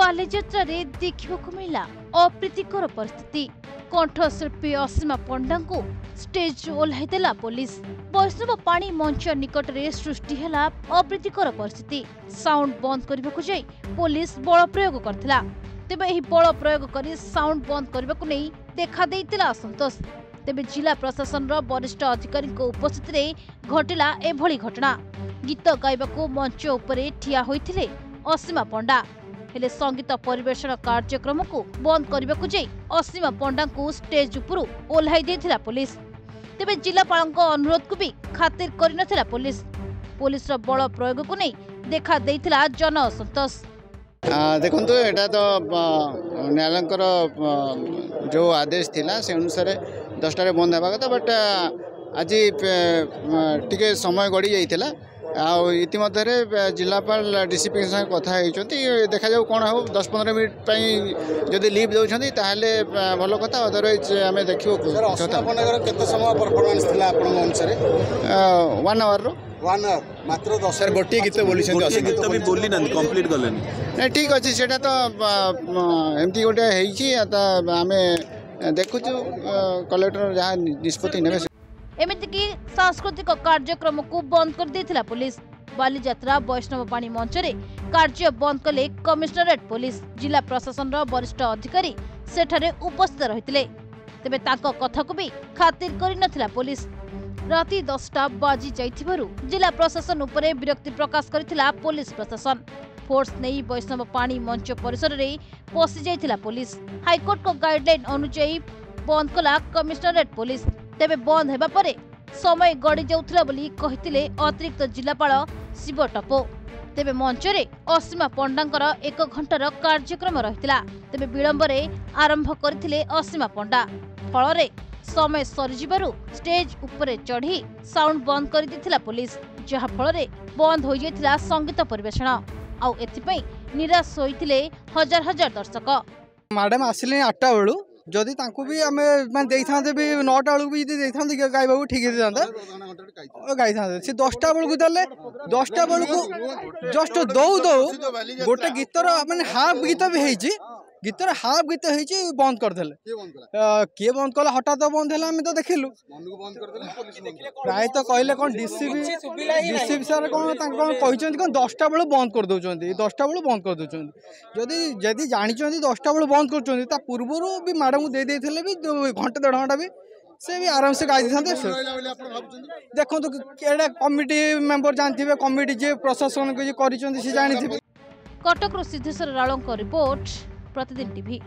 बालीजात्रा रे देखिबाकु मिला अप्रीतिकर परिस्थिति। कंठशिल्पी असीमा पंडा को स्टेज ओह्लाइदेला पुलिस। वैष्णव पानी मंच निकट में सृष्टि है अप्रीतिकर परिस्थिति। साउंड बंद करने को जाई पुलिस बल प्रयोग करथिला। तेबे एही बल प्रयोग करी साउंड बंद करने को नहीं देखा देइतिला असंतोष। तेबे जिला प्रशासन रो वरिष्ठ अधिकारी को उपस्थिति रे घटिला एभली घटना। गीत गाइबाकू मंच उपरे ठिया होइथिले असीमा पंडा। हेले संगीत परिवेषण कार्यक्रम को बंद करने को जाई असीमा पंडा को स्टेज उपरु ओह्लाई देथिला पुलिस। तेबे जिलापाल अनुरोध को भी खातिर करिनथिला पुलिस। पुलिस रो बल प्रयोग को नहीं देखा देइथिला जन असंतोष। देखो एटा तो न्यायालय जो आदेश थिला से अनुसार 10टारे बंद होगा कथा बट आज टिके समय गड़ी जाइथिला। इतिमध्य जिलापाल डीसीपी कथा देखा जाऊ कौन हो 10-15 मिनट जदि लीव दौरान ताहले भल कथा। अदरवाइज आम देखो 1 आवर मात्र 10 गोटे गीत बोली गीत भी बोली ना कंप्लीट गले नहीं ठीक अच्छे से तो एमती गोटे आम देखु कलेक्टर जहाँ निष्पत्ति ने एमती सांस्कृतिक कार्यक्रम को बंद कर देथिला पुलिस। बालीजात्रा वैष्णव पानी मंच रे कार्य बंद कले कमिश्नरेट पुलिस। जिला प्रशासन रो वरिष्ठ अधिकारी सेठारे उपस्थित रहितिले। तेबे तांको कथा को भी खातिर करिनथिला पुलिस। राति 10टा बाजी जाइथिबारु जिला प्रशासन उपरे विरक्ति प्रकाश करिथिला पुलिस प्रशासन। फोर्स नहीं वैष्णव पानी मंच परिसर रे पसि जाइथिला पुलिस। हाईकोर्ट को गाइडलाइन अनुसार बंद कला कमिश्नरेट पुलिस। तेबे बंद हेबा परे समय गड़ी जाउथिला बोली कहिथिले अतिरिक्त जिलापाल शिव टपो। तेबे मंच रे असीमा पंडांकर 1 घंटार कार्यक्रम रहितिला। तेबे विलंब रे आरंभ करथिले असीमा पंडा। फल रे समय सरीजिबारु स्टेज उपरे चढ़ी साउंड बंद कर देथिला पुलिस। जहा फल रे बंद हो जाइथिला संगीत परिवेषण। आउ एथिपई निराश होइथिले हजार हजार दर्शक। मैडम आसिले 8टा बेलू जदि तांको भी आम माने भी 9टा बेलू भी देते गाइबा ठीक गाई था सी 10टा बेलू देले 10टा बेलू जस्ट दौ गोटे गीतर माने हाफ गीत भी है गीतर हाफ गीत है बंद करदे किए बंद कला हठात बंद है आम तो देखिलु प्राय तो कहले कौन डीसीपी सर कौन कौन 10टा बेलू बंद कर दौरान 10टा बेलू बंद कर दौरान जदि जानी 10टा बेलू बंद कर पूर्वर भी मैडम को दे देते भी 1-1.5 घंटा भी से भी आराम से गाई था। देखो तो कमिटी मेंबर जानते कमिटी जे प्रशासन को जानी। कटक सिद्धेश्वर राव रिपोर्ट प्रतिदिन टीवी।